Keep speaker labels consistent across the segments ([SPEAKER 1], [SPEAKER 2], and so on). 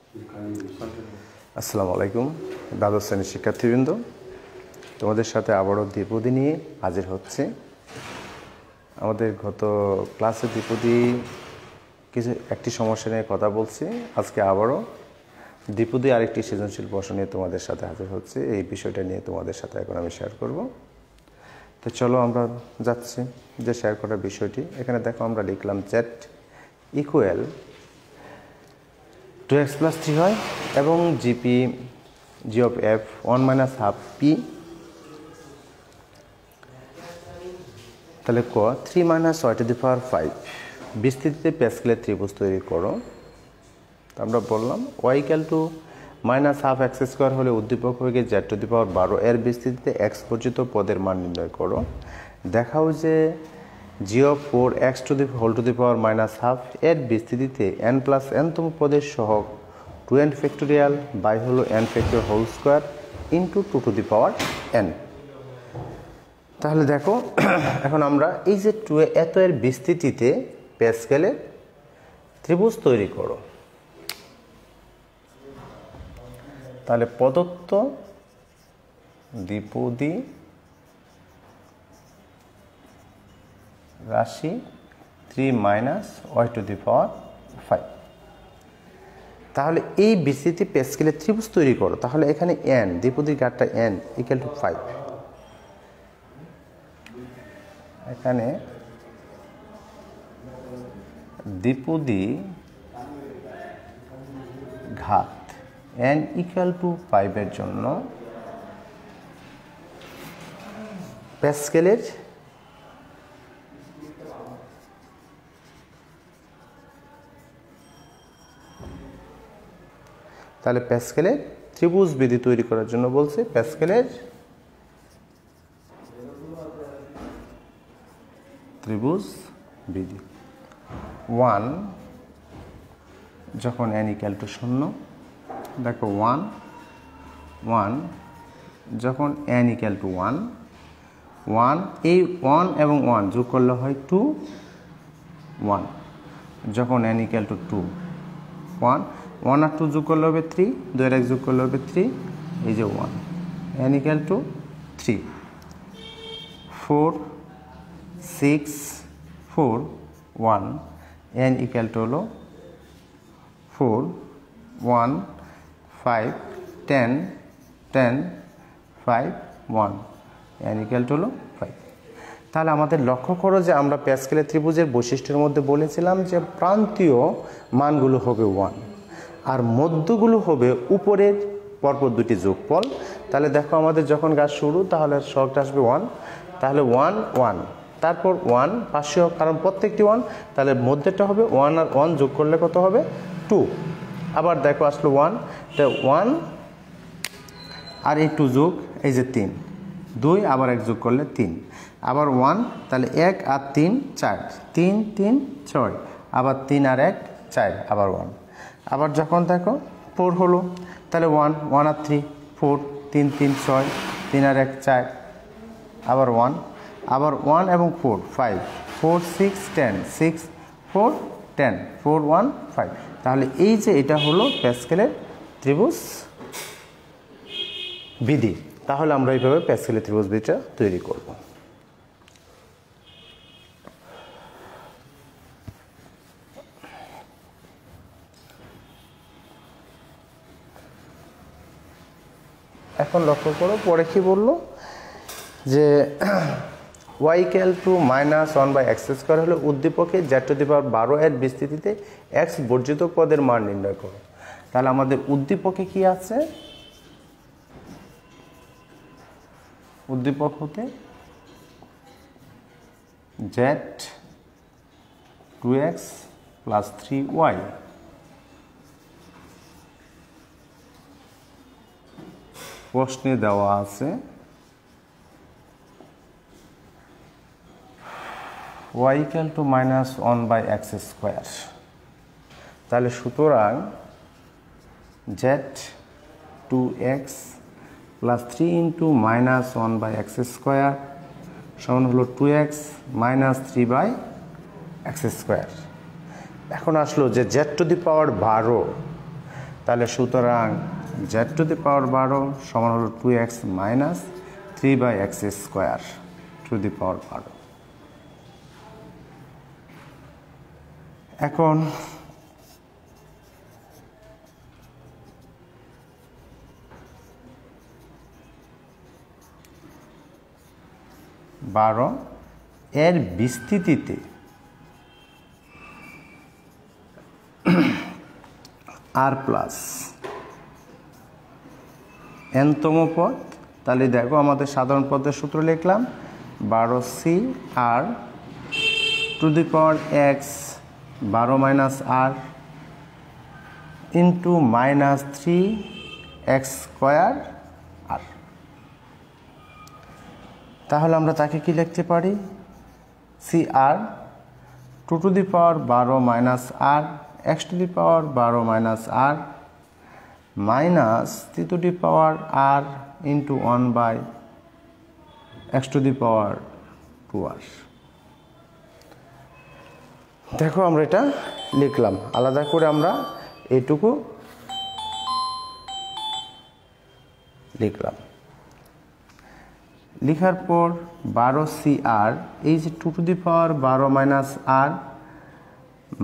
[SPEAKER 1] আসসালামু আলাইকুম দ্বাদশ শ্রেণীর শিক্ষার্থীবৃন্দ, তোমাদের সাথে আবারও দ্বিপদী নিয়ে হাজির হচ্ছে। আমাদের গত ক্লাসে দ্বিপদী একটি সমস্যা নিয়ে কথা বলছি। আজকে আবারও দ্বিপদী আরেকটি সৃজনশীল প্রশ্ন নিয়ে তোমাদের সাথে হাজির হচ্ছে। এই বিষয়টা নিয়ে তোমাদের সাথে এখন আমি শেয়ার করব। তো চলো আমরা যাচ্ছি যে শেয়ার করার বিষয়টি। এখানে দেখো আমরা লিখলাম জেড ইকুয়াল 2x + 3 হয় এবং g of f 1 - ½ p, তাহলে ক 3 - y⁵ বিস্তৃতিতে প্যাসকেলের ত্রিভুজ তৈরি করো। তো আমরা বললাম y -½ x² হলে উদ্দীপক হয়ে গিয়ে z⁻12 এর বিস্তৃতিতে x বর্জিত পদের মান নির্ণয় করো। দেখাও যে g of 4x⁻² এর বিস্তৃতিতে n + n তম পদের সহগ 2n ফ্যাক্টোরিয়াল বাই হলো n factorial whole square into 2n। তাহলে দেখো এখন আমরা এই যে এত এর বিস্তৃতিতে প্যাসকেলের ত্রিভুজ তৈরি করো। তাহলে প্রদত্ত দ্বিপদী রাশি 3 - y⁵। তাহলে এই বিস্তৃতি প্যাসকেলের ত্রিভুজ তৈরি করো। তাহলে এখানে n দ্বিপদীর ঘাতটা n = 5। এখানে দ্বিপদী ঘাত n = 5 এর জন্য প্যাসকেলের তাহলে প্যাসকেলের ত্রিভুজ বিধি তৈরি করার জন্য বলছে প্যাসকেলের ত্রিভুজ বিধি 1 যখন n = 0, দেখো 1 1 যখন n = 1 1 এই 1 এবং 1 যোগ করলে হয় 2 1 যখন n = 2 1 1 আর 2 যোগ করলে হবে 3 2 আর 1 যোগ করলে হবে 3 এই যে 1 n = 3 4 6 4 1 n = হলো 4 1 5 10 10 5 1 n = হলো 5। তাহলে আমাদের লক্ষ্য করো যে আমরা প্যাসকেলের ত্রিভুজের বৈশিষ্ট্যের মধ্যে বলেছিলাম যে প্রান্তীয় মানগুলো হবে 1 আর মধ্যগুলো হবে উপরের পরপর দুটি যোগফল। তাহলে দেখো আমাদের যখন গাছ শুরু তাহলে সহগটা আসবে 1, তাহলে 1 1 তারপর 1 পাশে, কারণ প্রত্যেকটি 1, তাহলে মধ্যেটা হবে 1 আর 1 যোগ করলে কত হবে 2। আবার দেখো আসলো 1, তো 1 আর এই 2 যোগ এই যে 3 2 আবার 1 যোগ করলে 3 আবার 1, তাহলে 1 আর 3 4 3 3 6 আবার 3 আর 1 4 আবার 1 আবার যখন দেখো 4 হলো তাহলে 1 1 আর 3 4 3 3 6 3 আর 1 4 আবার 1 আবার 1 এবং 4 5 4 6 10 6 4 10 4 1 5। তাহলে এই যে এটা হলো প্যাসকেলের ত্রিভুজ বিধি। তাহলে আমরা এইভাবে প্যাসকেলের ত্রিভুজ বিধিটা তৈরি করব। এখন লক্ষ্য করো পরে কি বললো যে y = -1/x² হলে উদ্দীপকে z⁻12 এর বিস্তৃতিতে x বর্জিত পদের মান নির্ণয় করো। তাহলে আমাদের উদ্দীপকে কি আছে? উদ্দীপক হতে z 2x + 3y প্রশ্নে দেওয়া আছে y = -1/x²। তাহলে সুতরাং z 2x + 3 × -1/x² সমান হলো 2x - 3/x²। এখন আসলো যে z⁻12, তাহলে সুতরাং z টু দি পাওয়ার 12 সমান হলো 2x minus 3/x square to the power 12। এখন এর বিস্তৃতিতে r প্লাস nতম পদ, তাহলে দেখো আমাদের সাধারণ পদের সূত্র লিখলাম 12c r to the power x 12 minus r into minus 3x square r। তাহলে আমরা তাকে কি লিখতে পারি? C R 2 to the power 12 minus r x to the power 12 minus r minus 3 to the power r into 1/x to the power 2r। দেখো আমরা এটা লিখলাম, আলাদা করে আমরা এইটুকু লিখলাম। লিখার পর 12cr এই যে 2 to the power 12 minus r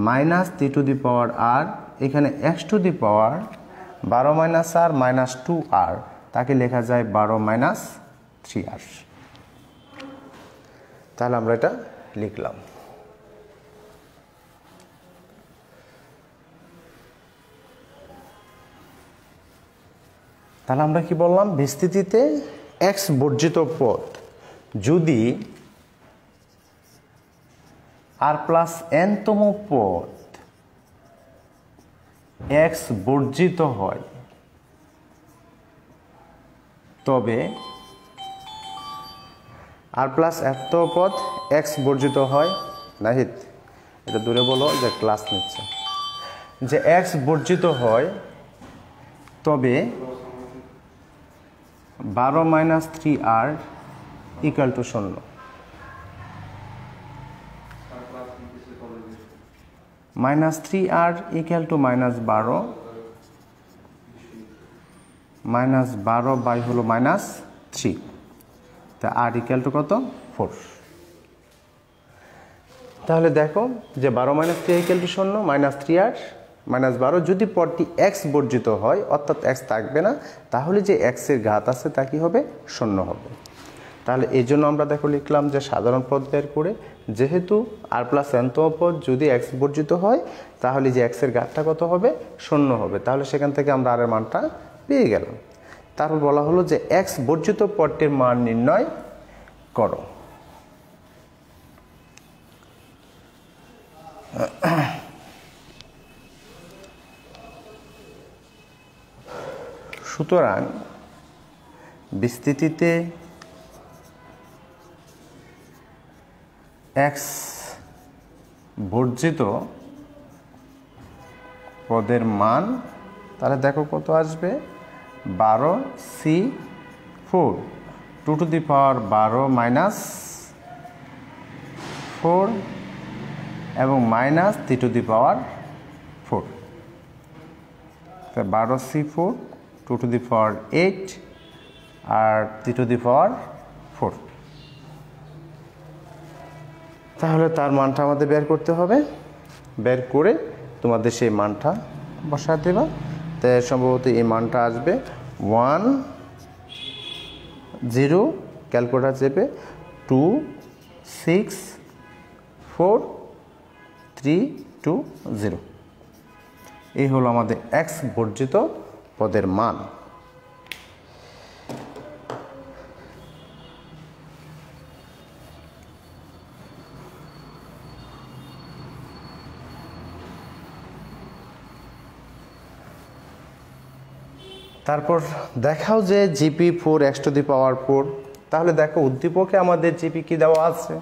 [SPEAKER 1] minus 3 to the power r, এখানে x to the power 12 minus r minus 2r, তাকে লেখা যায় 12 মাইনাস 3r। তাহলে আমরা এটা লিখলাম। তাহলে আমরা কি বললাম? বিস্তৃতিতে x বর্জিত পদ যদি r প্লাস nতম পদ x বর্জিত হয়, তবে r প্লাস nতম পদ x বর্জিত হয়, নাহিদ এটা দূরে বলো যে ক্লাস নিচ্ছে, যে x বর্জিত হয় তবে 12 minus 3r equal to 0। Minus 3r equal to minus 12, minus 12 by হলো মাইনাস 3, তা r ইকুয়াল টু কত? 4। তাহলে দেখো যে 12 minus 3 equal to 0, minus 3r minus 12, যদি পদটি x বর্জিত হয় অর্থাৎ x থাকবে না, তাহলে যে x এর ঘাত আছে তা কি হবে? 0 হবে। তাহলে এই জন্য আমরা দেখো লিখলাম যে সাধারণ পদ বের করে, যেহেতু r প্লাস nতম পদ যদি x বর্জিত হয় তাহলে যে x এর ঘাতটা কত হবে? 0 হবে। তাহলে সেখান থেকে আমরা r এর মানটা পেয়ে গেলাম। তারপর বলা হলো যে x বর্জিত পদটির মান নির্ণয় করো। সুতরাং বিস্তৃতিতে x বর্জিত পদের মান, তাহলে দেখো কত আসবে? 12c4 2 to the power 12 minus 4 এবং minus 3 to the power 4, 12c4 2 to the power 8 আর 3 টু দি পাওয়ার 4। তাহলে তার মানটা আমাদের বের করতে হবে, বের করে তোমাদের সেই মানটা বসা দেবা। তাই সম্ভবত এই মানটা আসবে 10, ক্যালকুলেটার চেপে 2 6 4 3 2 0। এই হলো আমাদের x বর্জিত পদের মান। তারপর দেখাও যে GP 4x two the power 4। তাহলে দেখো উদ্দীপকে আমাদের জিপি কি দেওয়া আছে?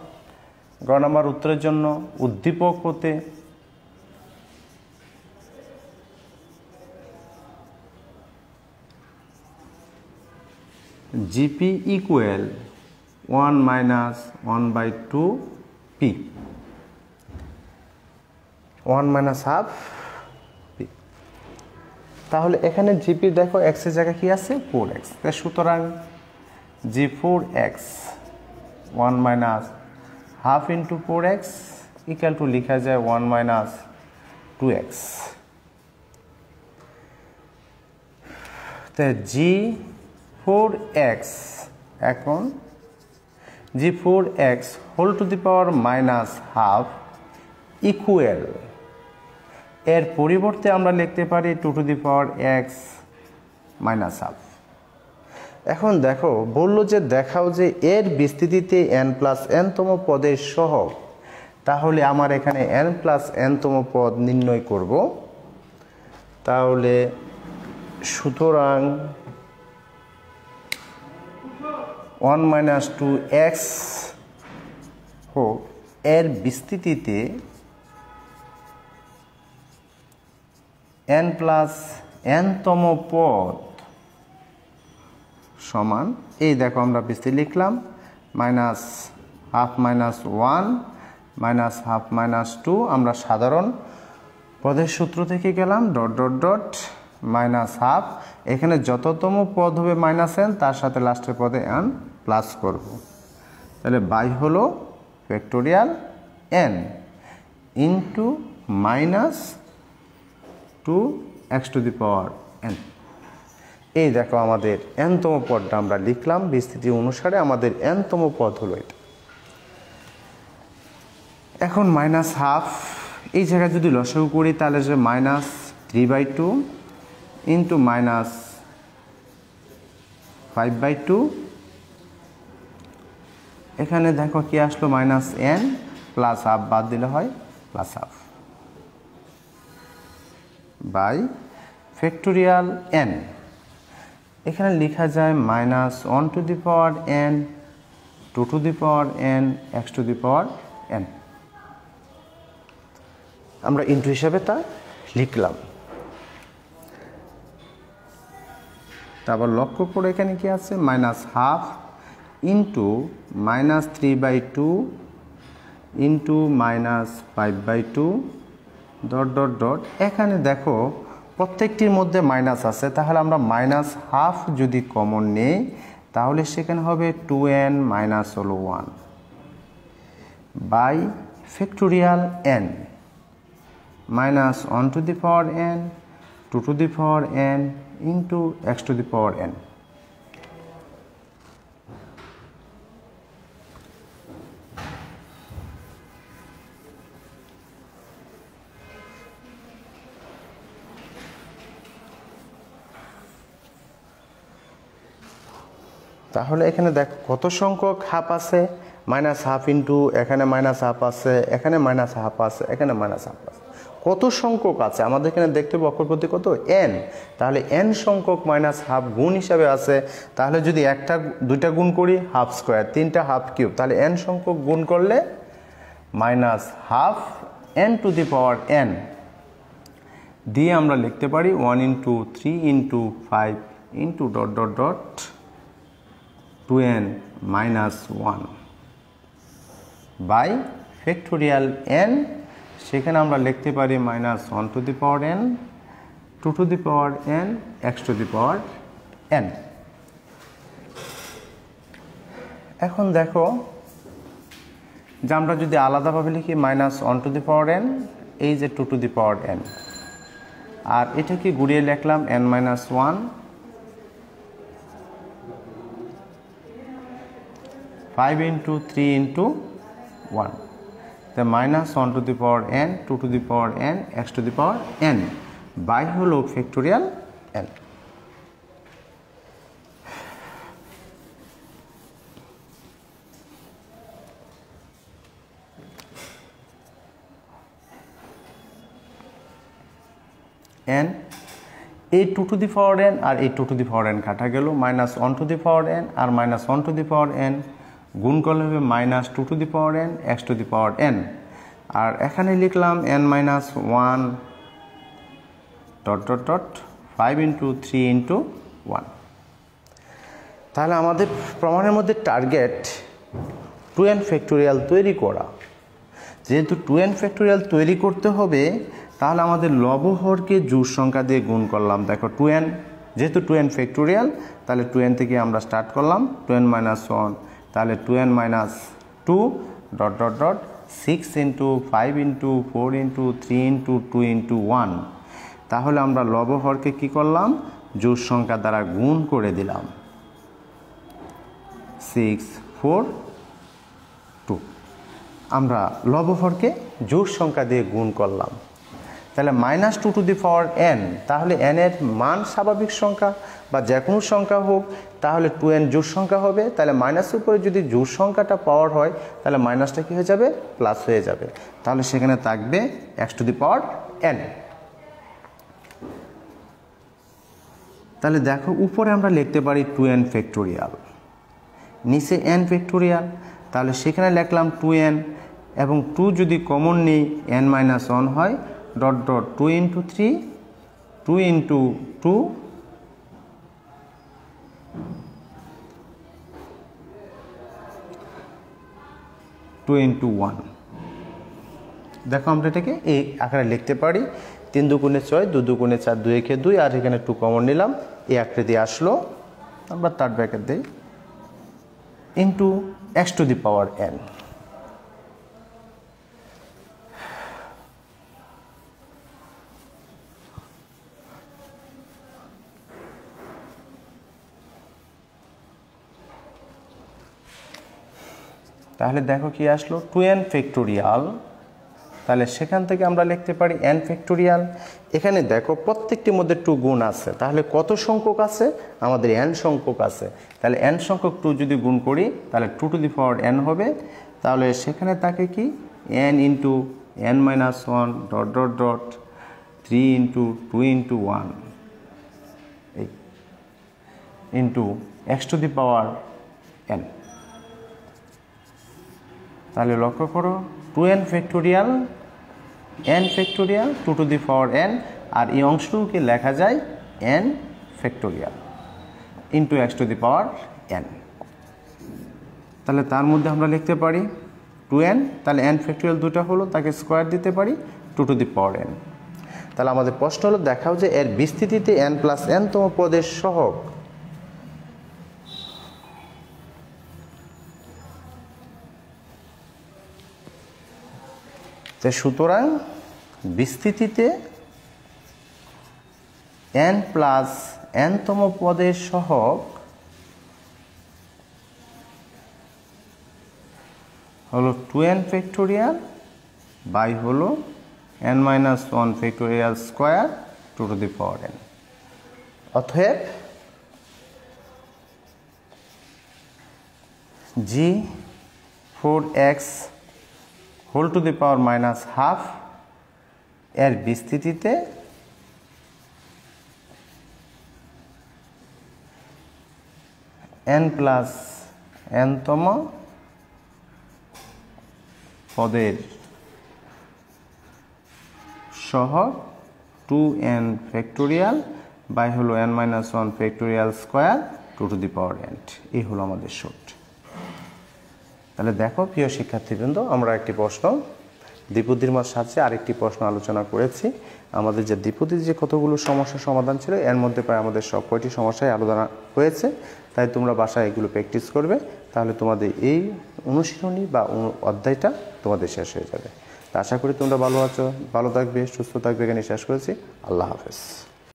[SPEAKER 1] গ নাম্বার উত্তরের জন্য উদ্দীপক হতে GP equal 1 minus 1/2 P, 1 minus half P. তাহলে এখানে জিপি দেখো এক্স এর জায়গায় কি আছে 4x, সুতরাং G 4x 1 minus half into 4x equal to লেখা যায় 1 মাইনাস 2x। তো জি 4x এখন G 4x whole to the power minus half equal, এর পরিবর্তে আমরা লিখতে পারি 2 to the power x minus half. এখন দেখো বলল যে দেখাও যে এর বিস্তৃতিতে n প্লাস n তম পদের সহগ, তাহলে আমার এখানে n প্লাস n তম পদ নির্ণয় করব। তাহলে সুতরাং 1 মাইনাস 2x হোক এর বিস্তৃতিতে n প্লাস n তম পদ সমান, এই দেখো আমরা বিস্তৃতি লিখলাম minus half minus 1 minus half minus 2, আমরা সাধারণ পদের সূত্র থেকে গেলাম dot dot dot minus half, এখানে যততম পদ হবে মাইনাস n তার সাথে লাস্টের পদে n প্লাস করব। তাহলে বাই হলো factorial n into minus 2x two the power n। এই দেখো আমাদের n তম পদটা আমরা লিখলাম, বিস্তৃতি অনুসারে আমাদের n তম পদ হলো এটা। এখন মাইনাস হাফ এই জায়গায় যদি লসাগু করি তাহলে যে মাইনাস 3/2 ইন্টু মাইনাস 5/2, এখানে দেখো কি আসলো মাইনাস n প্লাস হাফ বাদ দিলে হয় plus half by factorial n। এখানে লেখা যায় minus 1 to the power n 2 to the power n x to the power n, আমরা ইন্টু হিসাবে তা লিখলাম। তারপর লক্ষ্য করে এখানে কি আছে minus half into minus 3/2 into minus 5/2 dot dot dot, এখানে দেখো প্রত্যেকটির মধ্যে মাইনাস আছে, তাহলে আমরা মাইনাস হাফ যদি কমন নেই তাহলে সেখানে হবে 2n মাইনাস হলো 1 by factorial n minus 1 to the power n 2 to the power n into x to the power n। তাহলে এখানে দেখ কত সংখ্যক হাফ আছে, মাইনাস হাফ ইন্টু এখানে মাইনাস হাফ আছে, এখানে মাইনাস হাফ আছে, এখানে মাইনাস হাফ আছে, কত সংখ্যক আছে আমাদের এখানে দেখতে হবে অক্ষর প্রতি কত n, তাহলে n সংখ্যক মাইনাস হাফ গুণ হিসাবে আছে। তাহলে যদি একটা দুইটা গুণ করি হাফ স্কোয়ার, তিনটা হাফ কিউব, তাহলে n সংখ্যক গুণ করলে minus half n to the power n দিয়ে আমরা লিখতে পারি 1 into 3 into 5 into dot dot dot 2n minus 1 by factorial n, সেখানে আমরা লিখতে পারি minus 1 to the power n 2 to the power n x to the power n। এখন দেখো যে আমরা যদি আলাদাভাবে লিখি minus 1 to the power n, এই যে 2 টু দি পাওয়ার n, আর এটাকে ঘুরিয়ে লিখলাম n minus 1 5 into 3 into 1, the minus 1 to the power n 2 to the power n x to the power n by হলো ফ্যাক্টোরিয়াল n। n এই 2 to the power n আর এই 2 to the power n কাটা গেল, minus 1 to the power n আর minus 1 to the power n গুণ করলে হবে minus 2 to the power n x to the power n, আর এখানে লিখলাম n minus 1 dot dot dot 5 into 3 into 1। তাহলে আমাদের প্রমাণের মধ্যে টার্গেট 2n ফ্যাক্টোরিয়াল তৈরি করা। যেহেতু 2n ফ্যাক্টোরিয়াল তৈরি করতে হবে তাহলে আমাদের লবহরকে জোড় সংখ্যা দিয়ে গুণ করলাম। দেখো 2n, যেহেতু 2n ফ্যাক্টোরিয়াল, তাহলে 2n থেকে আমরা স্টার্ট করলাম, 2n মাইনাস 1, তাহলে 2n minus 2 dot dot dot 6 into 5 into 4 into 3 into 2 into 1। তাহলে আমরা লবহরকে কি করলাম, জোড় সংখ্যা দ্বারা গুণ করে দিলাম, 6 4 2। আমরা লবহরকে জোড় সংখ্যা দিয়ে গুণ করলাম, তাহলে -2 টু দি পাওয়ার n। তাহলে n এর মান স্বাভাবিক সংখ্যা বা যে কোনো সংখ্যা হোক, তাহলে 2n জোড় সংখ্যা হবে। তাহলে মাইনাসের উপরে যদি জোড় সংখ্যাটা পাওয়ার হয়, তাহলে মাইনাসটা কি হয়ে যাবে, প্লাস হয়ে যাবে। তাহলে সেখানে থাকবে x to the power n। তাহলে দেখো উপরে আমরা লিখতে পারি 2n ফ্যাক্টোরিয়াল, নিচে n ফ্যাক্টোরিয়াল। তাহলে সেখানে লিখলাম 2n, এবং 2 যদি কমন নেই n মাইনাস 1 হয়, dot dot 2 into 3 2 into 2 2 into 1। দেখো আমরা এটাকে এই আকারে লিখতে পারি, 3 দুগুণে 6, 2 দুগুণে 4, 2 একে 2, আর এখানে 2 কমন নিলাম, এই আকৃতি আসলো। আমরা থার্ড ব্র্যাকেট দিই, into x to the power n। তাহলে দেখো কি আসলো, 2n ফ্যাক্টোরিয়াল। তাহলে সেখান থেকে আমরা লিখতে পারি n ফ্যাক্টোরিয়াল। এখানে দেখো প্রত্যেকটির মধ্যে 2 গুণ আছে, তাহলে কত সংখ্যক আছে, আমাদের n সংখ্যক আছে। তাহলে n সংখ্যক 2 যদি গুণ করি, তাহলে 2 টু দি পাওয়ার n হবে। তাহলে সেখানে থাকে কি n into n minus 1 dot dot dot 3 into 2 into 1 into x to the power n। তাহলে লক্ষ্য করো 2n factorial, n factorial, 2 to the power n, আর এই অংশটুকুকে লেখা যায় n factorial into x to the power n। তাহলে তার মধ্যে আমরা লিখতে পারি 2n, তাহলে n ফ্যাক্টোরিয়াল দুটো হলো, তাকে স্কোয়ার দিতে পারি 2 টু দি পাওয়ার n। তাহলে আমাদের প্রশ্ন হলো দেখাও যে এর বিস্তৃতিতে n প্লাস n তম পদের সহগ। সুতরাং বিস্তৃতিতে n প্লাস n তম পদের সহগ হলো 2n ফ্যাক্টোরিয়াল বাই হলো n minus 1 factorial square 2 to the power n। অতএব g4x whole to the power minus half এর বিস্তৃতিতে n প্লাস n তম পদের সহগ 2n ফ্যাক্টোরিয়াল বাই হলো n minus 1 factorial square 2 to the power n। এই হলো আমাদের সূত্র। তাহলে দেখো প্রিয় শিক্ষার্থীবৃন্দ, আমরা একটি প্রশ্ন দ্বিপদীর সাহায্যে আরেকটি প্রশ্ন আলোচনা করেছি। আমাদের যে দ্বিপদীর যে কতগুলো সমস্যার সমাধান ছিল, এর মধ্যে প্রায় আমাদের সব কয়টি সমস্যায় আলোচনা হয়েছে। তাই তোমরা বাসায় এগুলো প্র্যাকটিস করবে, তাহলে তোমাদের এই অনুশীলনী বা অধ্যায়টা তোমাদের শেষ হয়ে যাবে। তা আশা করি তোমরা ভালো আছো, ভালো থাকবে, সুস্থ থাকবে। এখানে শেষ করেছি। আল্লাহ হাফেজ।